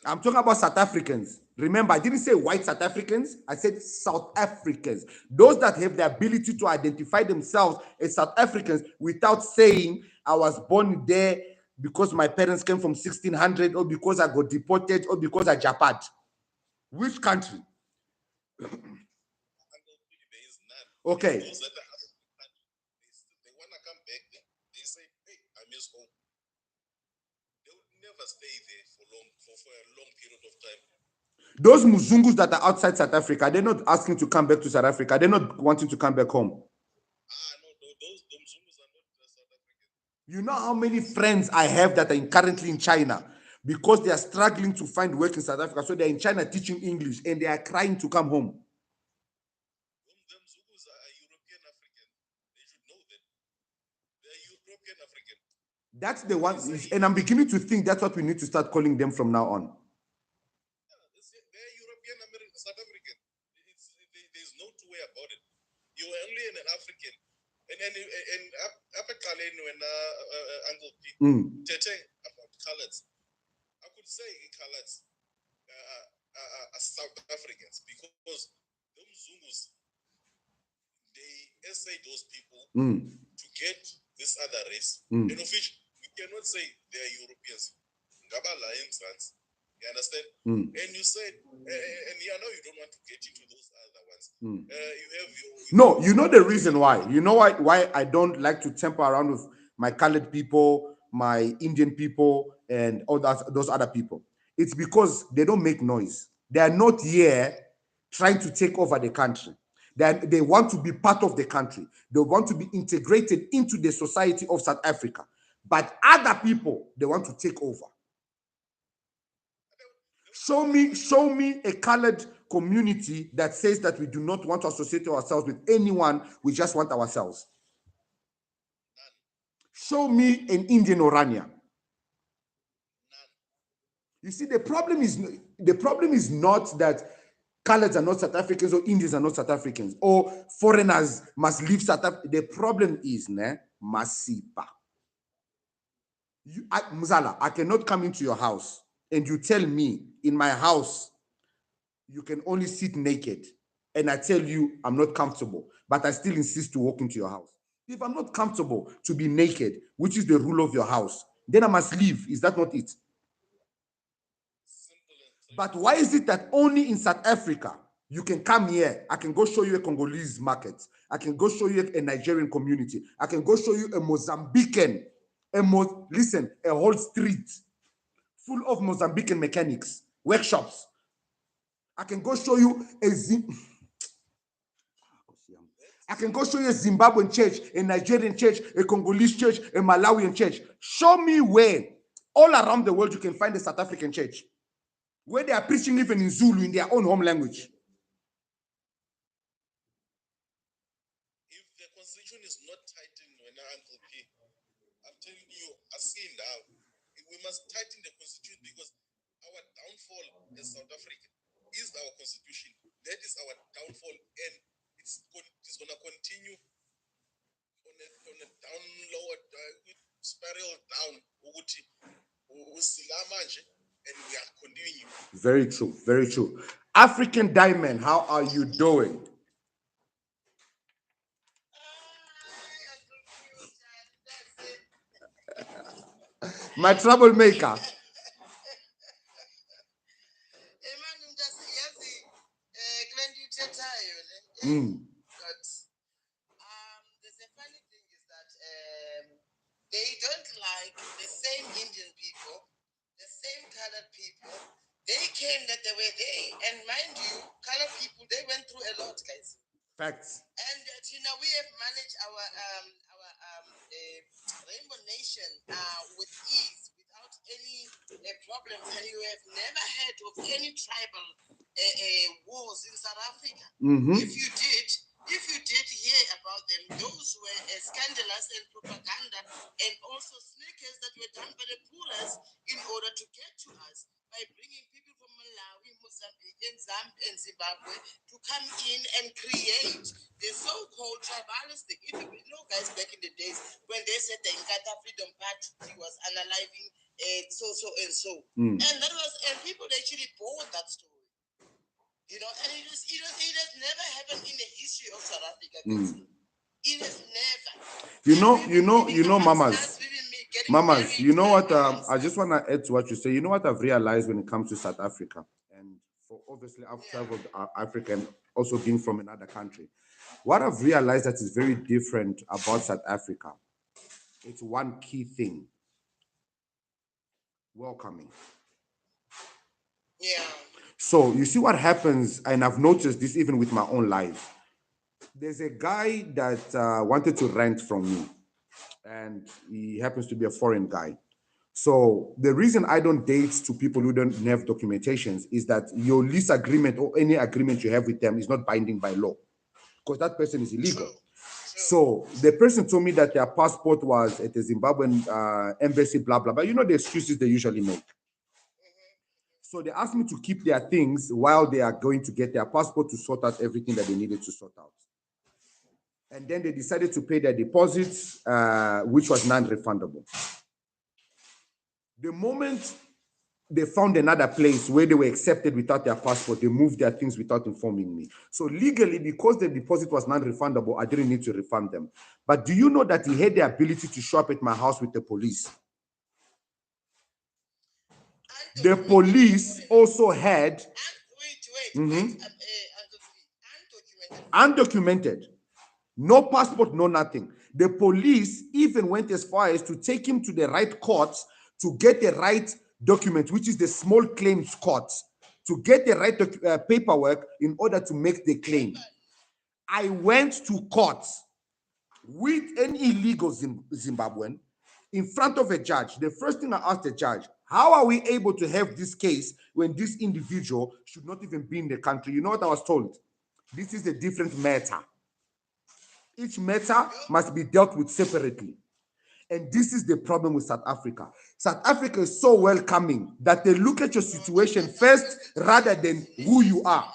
I'm talking about South Africans. Remember, I didn't say white South Africans. I said South Africans. Those that have the ability to identify themselves as South Africans without saying, I was born there because my parents came from 1600, or because I got deported, or because I japat. Which country? there is none. Okay. Those that are African countries, they want to come back. They say, hey, I miss home. They would never stay there for a long period of time. Those Muzungus that are outside South Africa, they're not asking to come back to South Africa. They're not wanting to come back home. No, those Mzungus are not South African. You know how many friends I have that are currently in China because they are struggling to find work in South Africa. So they're in China teaching English and they are crying to come home. Them Mzungus are European African. They should know that. They're European African. That's the one, and I'm beginning to think that's what we need to start calling them from now on. They're European American, South African. There's no two way about it. You're only an African. And up at Kalen when Uncle P Tete about colors. I could say colors are South Africans because those Zungus, they essay those people to get this other race. And of which we cannot say they are Europeans. Ngabala in France. You understand? And you said, and I know you don't want to get into those other ones. You have your. No, you know the reason why. You know why I don't like to temper around with my colored people, my Indian people, and all those other people. It's because they don't make noise. They are not here trying to take over the country. They want to be part of the country. They want to be integrated into the society of South Africa. But other people, they want to take over. Show me a colored community that says that we do not want to associate ourselves with anyone, we just want ourselves. Show me an Indian Orania. You see, the problem is not that coloreds are not South Africans or Indians are not South Africans or foreigners must leave South Africa. The problem is masipa. Mzala, I cannot come into your house and you tell me in my house you can only sit naked, and I tell you I'm not comfortable, but I still insist to walk into your house. If I'm not comfortable to be naked, which is the rule of your house, then I must leave. Is that not it? But why is it that only in South Africa you can come here? I can go show you a Congolese market. I can go show you a Nigerian community. I can go show you a Mozambican. Listen, a whole street full of Mozambican mechanics, workshops. I can go show you a Zimbabwean church, a Nigerian church, a Congolese church, a Malawian church. Show me where all around the world you can find a South African church, where they are preaching even in Zulu, in their own home language. If the constitution is not tightened, when Uncle P, I'm telling you, I've seen now, we must tighten the constitution because our downfall as South Africa is our constitution. That is our downfall, and it's going to continue on a down lower spiral down. And we are continuing. Very true, very true. African Diamond, how are you doing? My troublemaker. But there's a funny thing is that they don't like the same Indian people, the same colored people. They came that they were there, and mind you, colored people, they went through a lot, guys. Facts. And we have managed our Rainbow Nation with ease, without any problems, and you have never heard of any tribal wars in South Africa. If you did hear about them, those were scandalous and propaganda, and also sneakers that were done by the rulers in order to get to us by bringing people from Malawi, Mozambique, and Zimbabwe to come in and create the so-called tribalistic. If you know, guys, back in the days when they said the Inkatha Freedom Party was unaliving so and so, and that was, and people actually bought that story. And it has never happened in the history of South Africa. It has never. Mamas, you know what? I just want to add to what you say. You know what I've realized when it comes to South Africa, and obviously I've traveled Africa and also being from another country. What I've realized that is very different about South Africa, it's one key thing: welcoming. Yeah. So you see what happens, and I've noticed this even with my own life. There's a guy that wanted to rent from me, and he happens to be a foreign guy. So the reason I don't date to people who don't have documentations is that your lease agreement or any agreement you have with them is not binding by law, because that person is illegal. True. So the person told me that their passport was at the Zimbabwean embassy, blah, blah, blah. You know the excuses they usually make. So they asked me to keep their things while they are going to get their passport to sort out everything that they needed to sort out. And then they decided to pay their deposits, which was non-refundable. The moment they found another place where they were accepted without their passport, they moved their things without informing me. So legally, because the deposit was non-refundable, I didn't need to refund them. But do you know that he had the ability to show up at my house with the police? I The police also had undocumented, no passport, no nothing. The police even went as far as to take him to the right court to get the right document, which is the small claims court, to get the right paperwork in order to make the claim. I went to court with an illegal Zimbabwean in front of a judge. The first thing I asked the judge, how are we able to have this case when this individual should not even be in the country? You know what I was told? This is a different matter. Each matter must be dealt with separately. And this is the problem with South Africa. South Africa is so welcoming that they look at your situation first rather than who you are.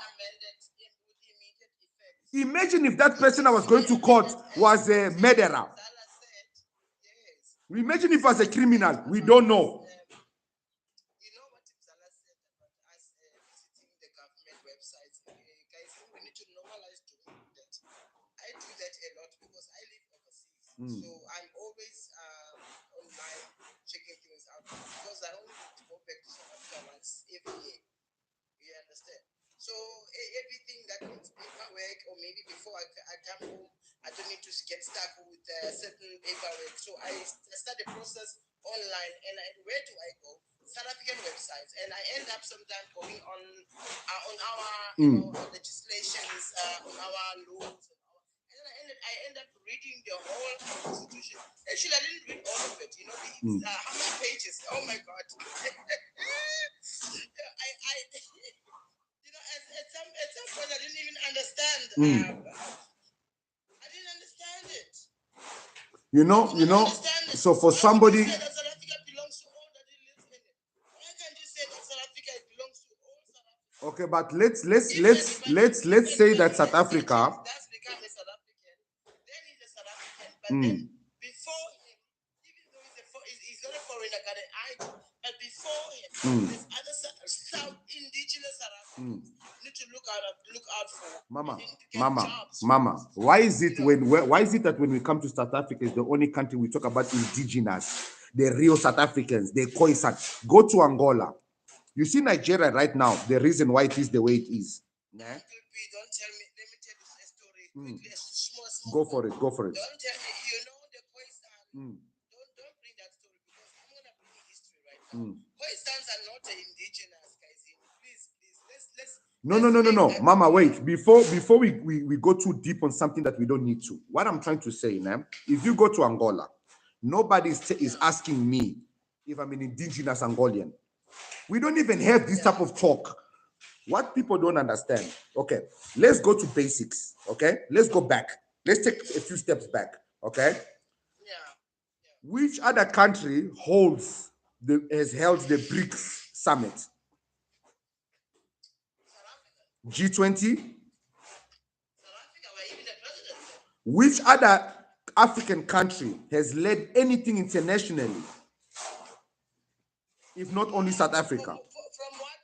Imagine if that person I was going to court was a murderer. Imagine if I was a criminal. We don't know. You know what Mzala said about us visiting the government websites? Guys, we need to normalize doing that. I do that a lot because I live overseas. So I'm always online checking things out because I only need to go back to South Africa once every year. You understand? So everything that needs paperwork, or maybe before I come home, I don't need to get stuck with certain paperwork. So I start the process online. And where do I go? South African websites. And I end up sometimes going on our legislations, on our laws. And I end up reading the whole constitution. Actually, I didn't read all of it. You know, how many pages? Oh my God. At some point, I didn't even understand. I didn't understand it. You know. So for somebody, South Africa belongs to all that it lives in it. Why can't you say that South Africa belongs to all South Africa? okay, but let's say that South Africa does become a South African, then he's a South African. But then before him, even though he's not a foreigner, got an ID, but before him, there's other South indigenous South Africans need to look out for. Mama, why is it that when we come to South Africa, it's the only country we talk about indigenous, the real South Africans, the Khoisan? Go to Angola. You see Nigeria right now, the reason why it is the way it is. Don't tell me, let me tell you a story quickly. Small. Go for it. Don't tell me, you know the Khoisan. Don't bring that story because I'm gonna bring history right now. Khoisans are not the indigenous guys. Please, let's No. Mama, wait. Before we go too deep on something that we don't need to. What I'm trying to say now, if you go to Angola, nobody is asking me if I'm an indigenous Angolian. We don't even have this type of talk. What people don't understand. Okay, let's go to basics. Okay, let's go back. Let's take a few steps back. Okay. Yeah. Which other country has held the BRICS summit? G20? South Africa, were even the president. Which other African country has led anything internationally, if not only South Africa? From what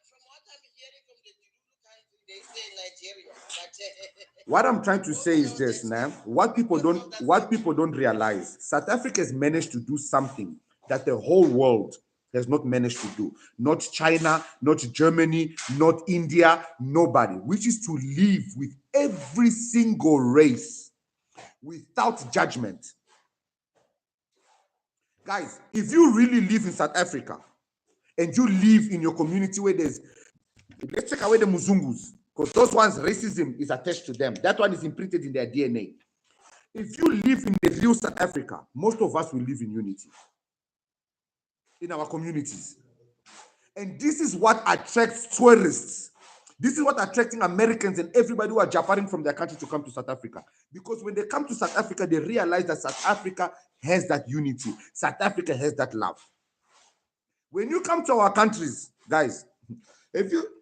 I'm hearing from the Zulu country, they say Nigeria. But What I'm trying to say is this, now. What people don't realize, South Africa has managed to do something that the whole world has not managed to do. Not China, not Germany, not India, nobody. Which is to live with every single race without judgment. Guys, if you really live in South Africa and you live in your community where let's take away the Muzungus, because those ones, racism is attached to them. That one is imprinted in their DNA. If you live in the real South Africa, most of us will live in unity in our communities. And this is what attracts tourists. This is what attracting Americans and everybody who are japaring from their country to come to South Africa. Because when they come to South Africa, they realize that South Africa has that unity. South Africa has that love. When you come to our countries, guys,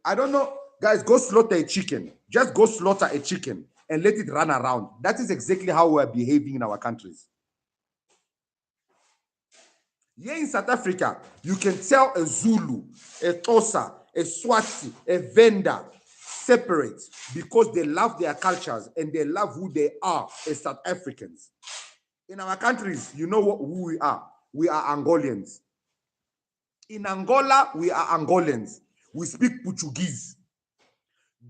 I don't know, guys, go slaughter a chicken. Just go slaughter a chicken and let it run around. That is exactly how we are behaving in our countries. Here in South Africa, you can tell a Zulu, a Xhosa, a Swati, a Venda separate because they love their cultures and they love who they are as South Africans. In our countries, you know who we are. We are Angolians. In Angola, we are Angolans. We speak Portuguese.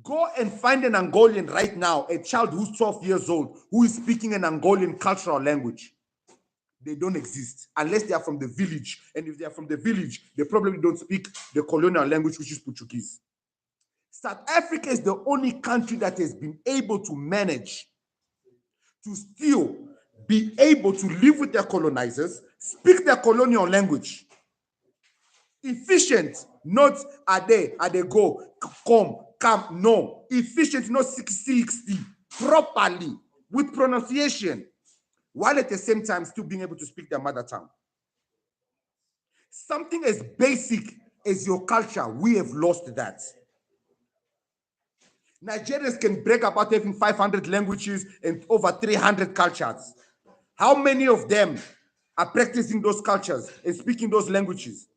Go and find an Angolan right now, a child who's 12 years old, who is speaking an Angolan cultural language. They don't exist unless they are from the village. And if they are from the village, they probably don't speak the colonial language, which is Portuguese. South Africa is the only country that has been able to manage to still be able to live with their colonizers, speak their colonial language. Efficient, not are they go, come, no. Efficient, not 60, properly, with pronunciation, while at the same time still being able to speak their mother tongue. Something as basic as your culture, we have lost that. Nigerians can brag about having 500 languages and over 300 cultures. How many of them are practicing those cultures and speaking those languages?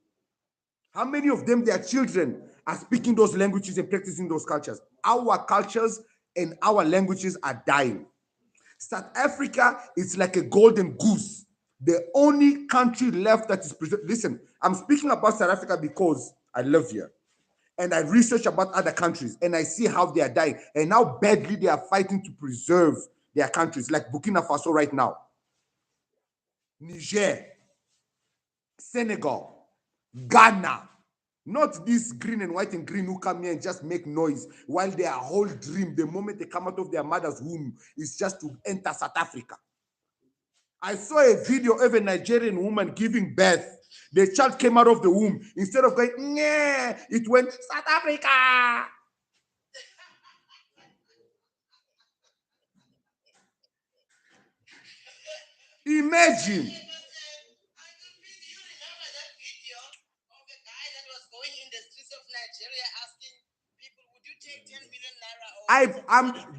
How many of them, their children, are speaking those languages and practicing those cultures? Our cultures and our languages are dying. South Africa is like a golden goose. The only country left that is preserved. Listen, I'm speaking about South Africa because I live here. And I research about other countries and I see how they are dying and how badly they are fighting to preserve their countries, like Burkina Faso right now, Niger, Senegal, Ghana. Not this green and white and green who come here and just make noise while their whole dream, the moment they come out of their mother's womb, is just to enter South Africa. I saw a video of a Nigerian woman giving birth. The child came out of the womb. Instead of going, yeah, it went South Africa. Imagine.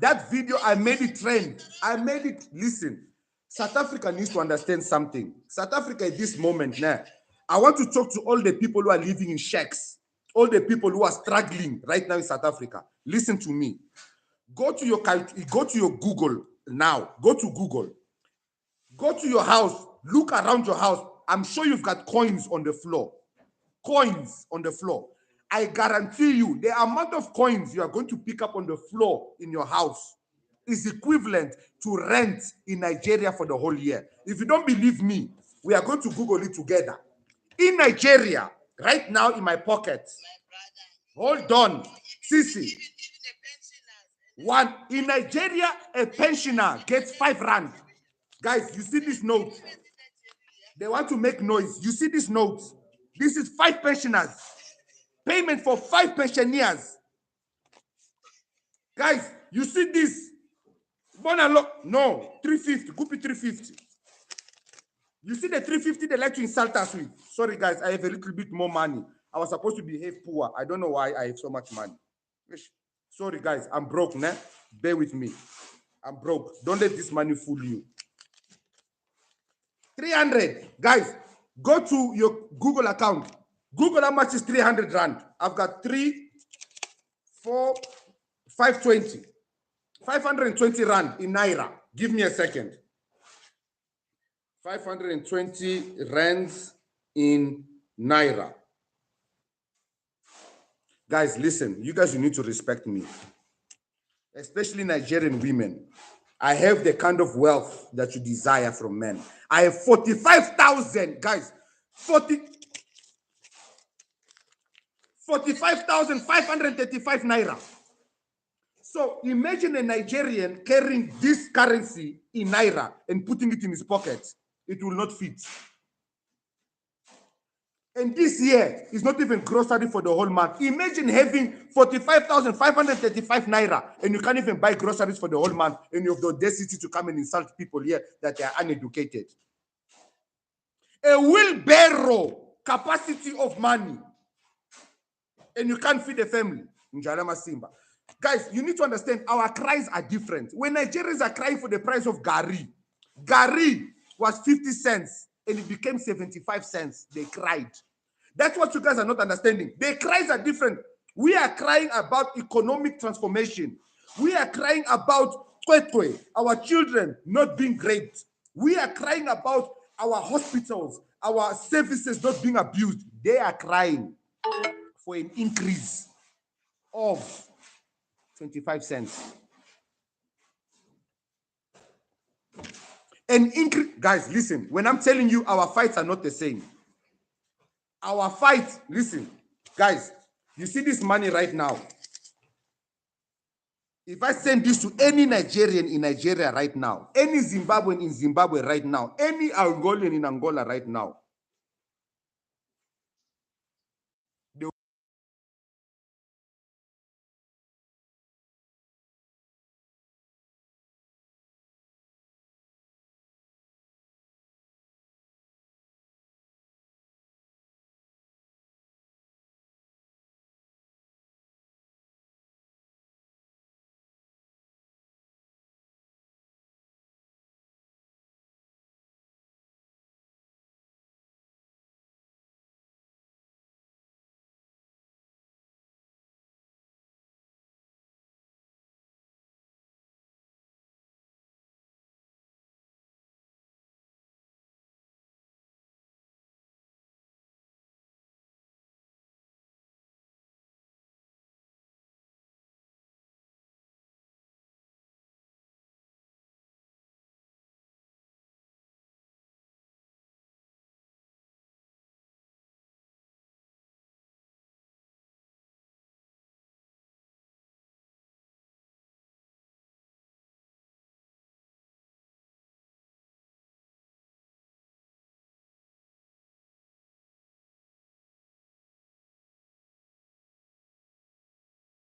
That video, I made it trend. I made it, listen, South Africa needs to understand something. South Africa at this moment now, I want to talk to all the people who are living in shacks, all the people who are struggling right now in South Africa. Listen to me. Go to your Google now. Go to Google. Go to your house. Look around your house. I'm sure you've got coins on the floor. Coins on the floor. I guarantee you, the amount of coins you are going to pick up on the floor in your house is equivalent to rent in Nigeria for the whole year. If you don't believe me, we are going to Google it together. In Nigeria, right now in my pocket, hold on, Sisi. In Nigeria, a pensioner gets 5 rand. Guys, you see this note? They want to make noise. You see this note? This is 5 pensioners. Payment for 5 pensioners. Guys, you see this? No, 350. Guppy 350. You see the 350 they like to insult us with? Sorry, guys, I have a little bit more money. I was supposed to behave poor. I don't know why I have so much money. Sorry, guys, I'm broke, nah? Bear with me. I'm broke. Don't let this money fool you. 300. Guys, go to your Google account. Google how much is 300 rand. I've got 3, 4, 520. 520 rand in Naira. Give me a second. 520 rands in Naira. Guys, listen. You guys, you need to respect me. Especially Nigerian women. I have the kind of wealth that you desire from men. I have 45,000, guys. 45,535 Naira. So imagine a Nigerian carrying this currency in Naira and putting it in his pocket. It will not fit. And this year is not even grocery for the whole month. Imagine having 45,535 Naira and you can't even buy groceries for the whole month and you have the audacity to come and insult people here that they are uneducated. A wheelbarrow capacity of money and you can't feed a family. Njalama Simba. Guys, you need to understand our cries are different. When Nigerians are crying for the price of Gari was 50 cents and it became 75 cents. They cried. That's what you guys are not understanding. Their cries are different. We are crying about economic transformation. We are crying about our children not being raped. We are crying about our hospitals, our services not being abused, they are crying for an increase of 25 cents. An increase, guys, listen, when I'm telling you our fights are not the same. Our fight, listen, guys, you see this money right now. If I send this to any Nigerian in Nigeria right now, any Zimbabwean in Zimbabwe right now, any Angolan in Angola right now,